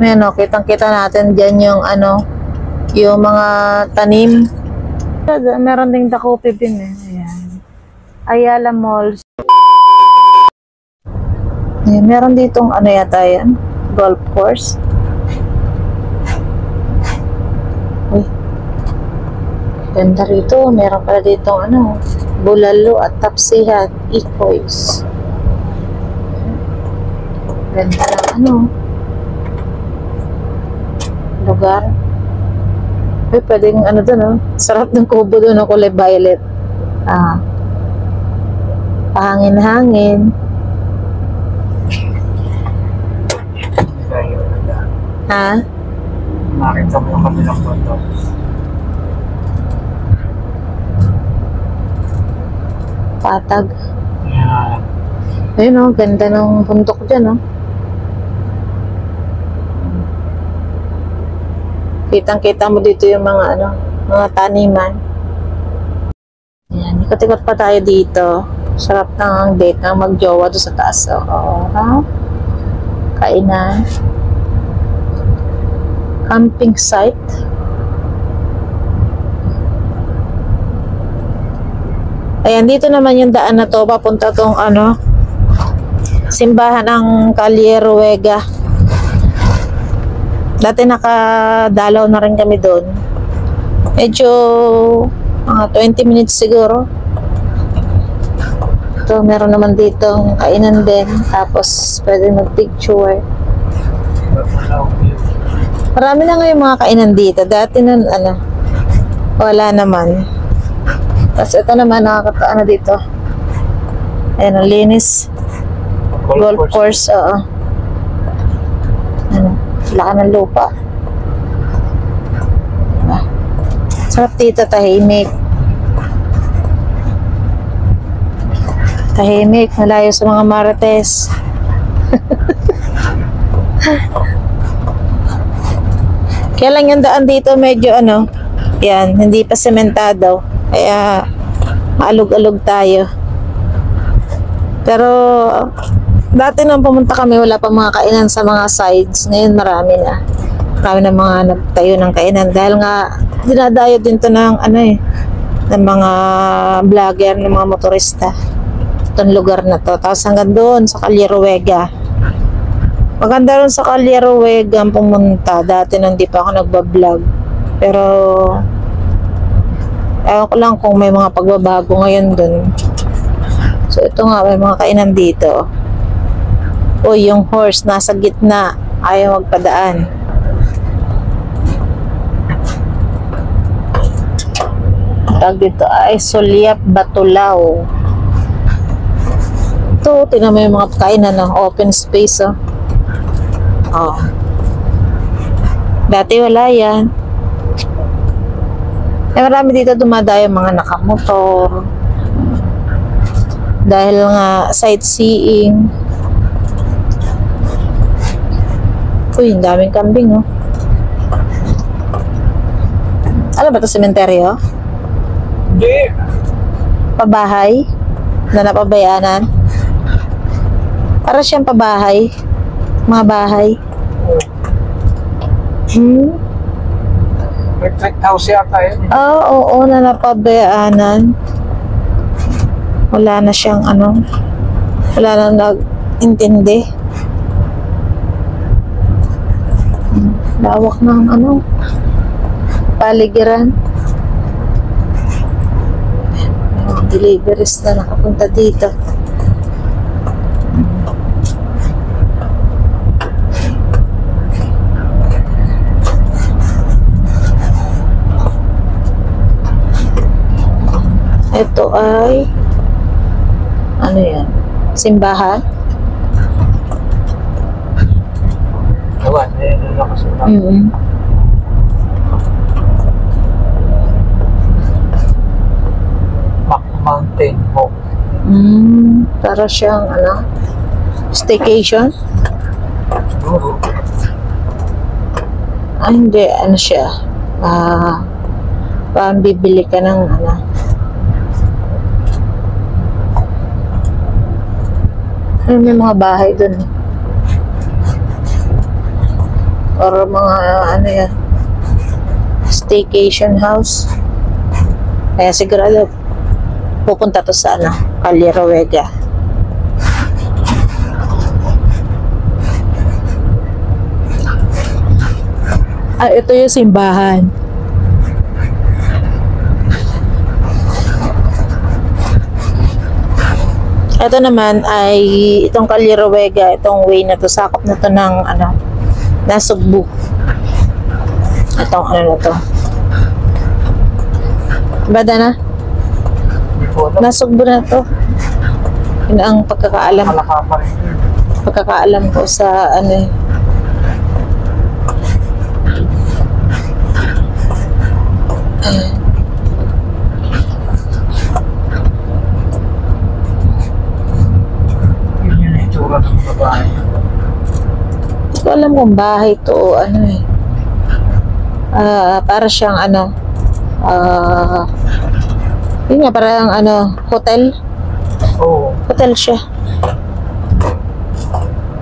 Ayan o, kitang-kita natin dyan yung ano, yung mga tanim. Meron ding Dacopi din eh. Ayan. Ayala Malls. Ayan, meron ditong ano yata yan, golf course. Uy, ganda rito. Meron pala ditong ano, Bulalo at Tapsihan Ecoys. Ganda ng ano, lugar. Uy, pwedeng ano dun, oh. Sarap ng kubo dun, oh, kulay violet. Ah, pahangin-hangin. Ha? Nakita mo yung kabilang bundok. Patag. Yeah. Ayun, oh, ganda ng bundok dyan, oh. Kitang-kita mo dito yung mga ano, mga taniman. Ayan, ikot-ikot pa tayo dito. Sarap ng date ng magjowa doon sa taas. Oo, ha? Kainan. Camping site. Ayan, dito naman yung daan na to. Papunta tong ano, simbahan ng Calle Ruega. Dati nakadalaw na rin kami doon. Medyo mga 20 minutes siguro. Ito, meron naman ditong kainan din. Tapos pwede mag-picture. Marami na ngayon mga kainan dito. Dati nun, ano, wala naman. Tapos ito naman, nakakataano dito. Ayan, ang linis. Golf course, oo. Ano, laka ng lupa. Ah, sarap dito, tahimik. Tahimik, malayo sa mga marites. Kaya lang yung daan dito medyo ano, yan, hindi pa sementado. Kaya maalog-alog tayo. Pero dati nung pumunta kami, wala pa mga kainan sa mga sides. Ngayon marami na. Marami na mga nagtayo ng kainan. Dahil nga, dinadayo din to ng ano eh, ng mga vlogger, ng mga motorista. Itong lugar na to. Tapos hanggang doon sa Calle Ruega. Maganda rin sa Calle Ruega ang pumunta. Dati nung di pa ako nagbablog. Pero ewan ko lang kung may mga pagbabago ngayon doon. So ito nga, may mga kainan dito. O yung horse nasa gitna, ayaw magpadaan. Tag dito ay Sulyap Batulao. Ito, tingnan mo yung mga kainan ng open space, oh. Oh. Dati wala yan. Eh, marami dito dumadayo mga nakamotor. Dahil nga sightseeing. Uy, ang daming kambing, oh. Ano ba ito, sementeryo? Hindi. Pabahay? Na napabayanan? Para siyang pabahay. Mga bahay. Electric house yata yun. Oo, na napabayaanan. Wala na siyang ano. Wala na nag-intindi. Lawak ng ano, paligiran. May mga deliveries na nakapunta dito. Ito ay ano yan? Simbahan? Ewan, nakasulat. Mountain Home. Para siyang ano? Staycation? Siguro. Hindi, ano siya? Parang bibili ka ng ano? May mga bahay dun. or mga ano yan, staycation house. Kaya sigurado pupunta to sa ano, Calle Ruega. Ito yung simbahan. Ito naman ay itong Calle Ruega, itong way na to, sakop na to ng ano, Nasugbu. Itong ano na to. Bada na? Hindi ko alam. Nasugbu na to. Yun ang pagkakaalam. Malaka pa rin. Pagkakaalam ko sa ano eh. Yun yung itsura ng babae. Hindi ko alam kung bahay to o ano eh. Para siyang ano, yun nga, parang ano, hotel. Oo. Hotel siya.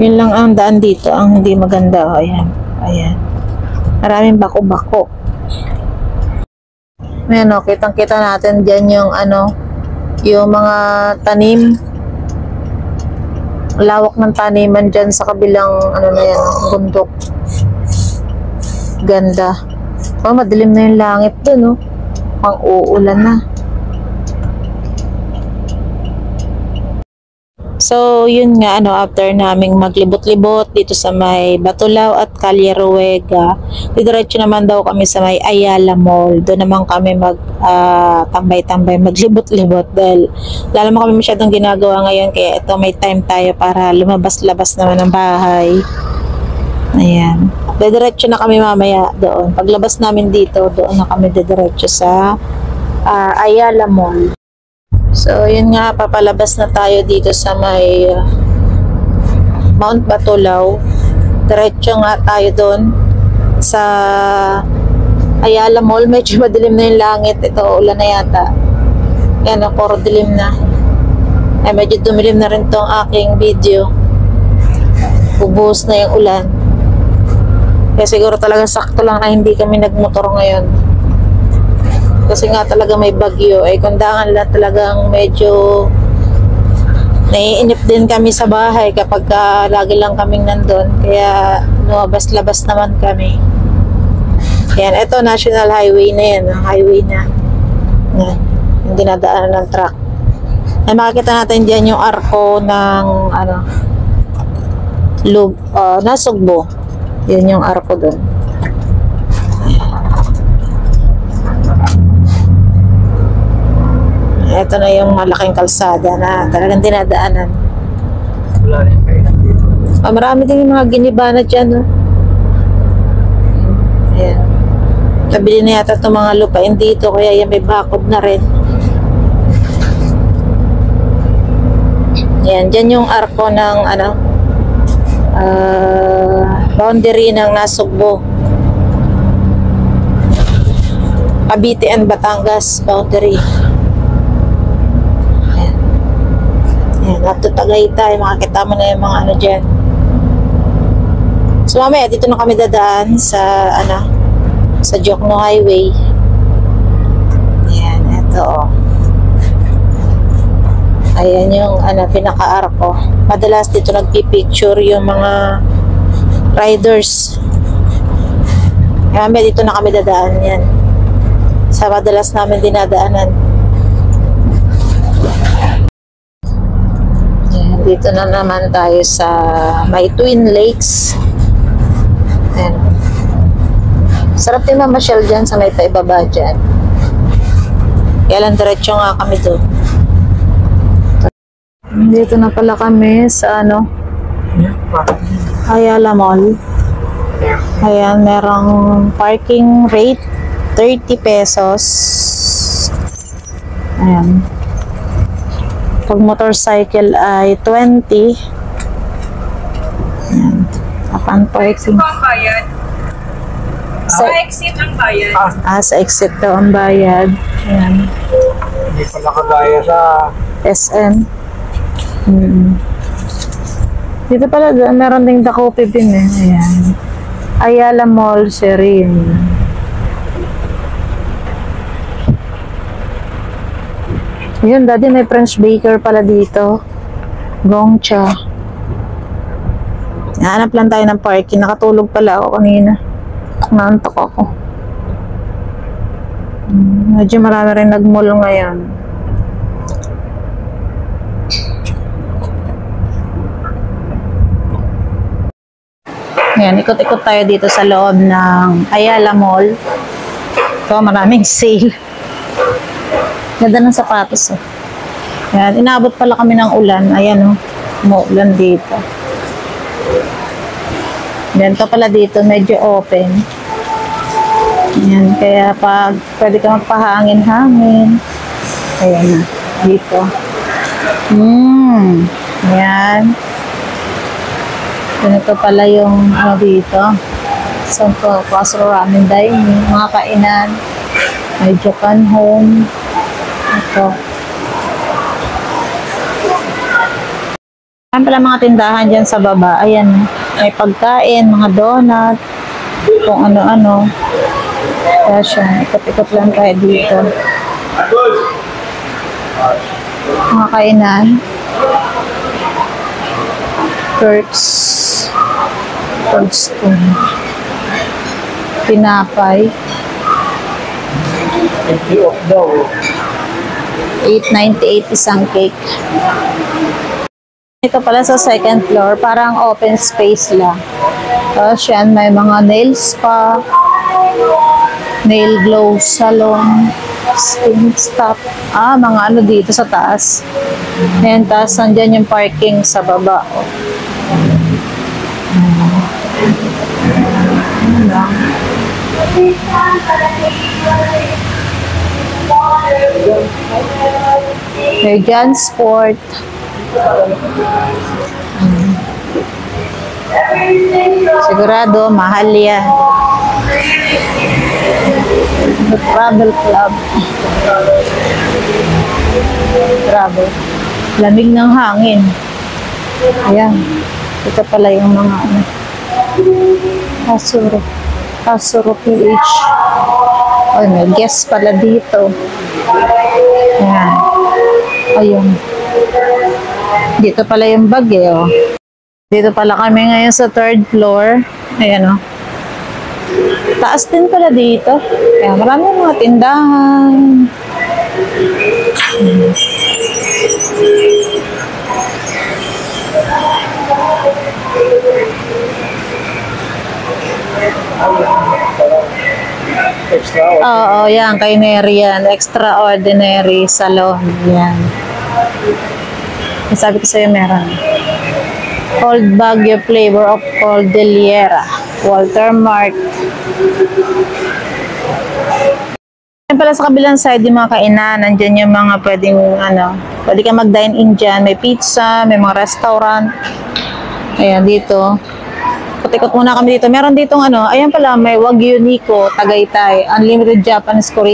Yun lang ang daan dito, ang hindi maganda. O, ayan. Ayan. Maraming bako-bako. Ayan o, kitang-kita natin dyan yung ano, yung mga tanim. Lawak ng taniman dyan sa kabilang ano na yan, bundok. Ganda. Oh, madilim na yung langit dun, oh. Pang uulan na. So, yun nga, ano, after naming maglibot-libot dito sa may Batulao at Calle Ruega, didiretso naman daw kami sa may Ayala Mall. Doon naman kami tambay-tambay, maglibot-libot dahil wala naman kami masyadong ginagawa ngayon, kaya ito may time tayo para lumabas-labas naman ng bahay. Ayan. Didiretso na kami mamaya doon. Paglabas namin dito, doon na kami didiretso sa Ayala Mall. So, yun nga, papalabas na tayo dito sa may Mount Batulao. Diretso nga tayo doon sa Ayala Mall. Medyo madilim na yung langit. Ito, ulan na yata. Yan, puro dilim na. Ay, medyo dumilim na rin tong aking video. Bubuhos na yung ulan. Kaya siguro talaga sakto lang na hindi kami nagmotor ngayon. Kasi nga talaga may bagyo. Ay kundangan lang talagang medyo naiinip din kami sa bahay kapag lagi lang kaming nandun. Kaya lumabas-labas naman kami. Yan, ito national highway na yan. Ang highway na. Yan, yung dinadaanan ng truck. Ay makikita natin dyan yung arko ng ano, Nasugbu. Yun yung arko dun. Ito na yung malaking kalsada na talagang dinadaanan. Wala rin kayo dito. Marami din yung mga ginibana dyan, no? Ayan. Nabili na yata itong mga lupain dito, kaya yan may bakod na rin. Ayan, dyan yung arko ng ano, boundary ng Nasugbu. Cavite and Batangas boundary. At Tagaytay, makakita mo na yung mga ano dyan. So mamaya dito na kami dadaan sa ano, sa Jokno Highway. Ayan, eto oh. Ayan yung ano, pinaka-arko. Madalas dito nagpipicture yung mga riders. Kaya mamaya dito na kami dadaan yan. Sa madalas namin dinadaanan. Dito na naman tayo sa may Twin Lakes. Ayan. Sarap din mamasyal dyan sa may paibaba dyan. Kaya lang diretso nga kami doon. Dito na pala kami sa ano, Ayala Mall. Ayan, merong parking rate 30 pesos. Ayan. Pag motorcycle ay 20. Ayan. Apan parking. Sa bayad? Sa exit ang bayad? Sa exit daw ang bayad. Ayan. Hindi pala kagaya sa SM. Dito pala, meron ding Dakopi din eh. Ayan. Ayala Mall, Serin. Yun, daddy, may French baker pala dito. Gongcha. Hanap lang tayo ng parking. Nakatulog pala ako kanina. Naantok ako. Medyo marami rin nag-mall ngayon. Ayan, ikot-ikot tayo dito sa loob ng Ayala Mall. So, maraming sale. Ganda ng sapatos. Ayan, inabot pala kami ng ulan. Ayan, umuulan dito. Ganito pala dito, medyo open. Ayan, kaya pag pwede ka magpahangin-hangin. Ayan na, dito. Ayan. Ganito pala yung dito. Santo Castro Ramen Dining, mga kainan. May Japan Home. Ito. Ayan pala mga tindahan dyan sa baba. Ayan. May pagkain, mga donut, kung ano-ano. Kaya siya, ikot-ikot lang tayo dito. Mga kainan. Perks. Spoon. Pinapay. 8.98 isang cake. Ito pala sa second floor, parang open space lang. Tapos yan, may mga nail spa, nail glow salon, skin stop. Mga ano dito sa taas. Ayan, taas nandyan yung parking sa baba. May Jan Sport. Sigurado, mahal yan. Travel Club. Travel. Lamig ng hangin. Ayan. Ito pala yung mga Kasuro PH. Ay, may guest pala dito. Ayan. Ayun. Dito pala yung bag oh. Dito pala kami ngayon sa third floor. Ayan Taas din pala dito. Kaya marami mga tindahan. Oo, yan. Kay Neri yan. Extraordinary salon. Yan. Sabi ko sa'yo meron. Old Baguio flavor of Cordillera. Walter Mart. Yan pala sa kabilang side yung mga kainan. Nandyan yung mga pwedeng pwede ka mag-dine in dyan. May pizza, may mga restaurant. Ayan, dito. Ikot muna kami dito. Meron ditong ayan pala, may Wagyu Nico, Tagaytay, Unlimited Japanese Korean.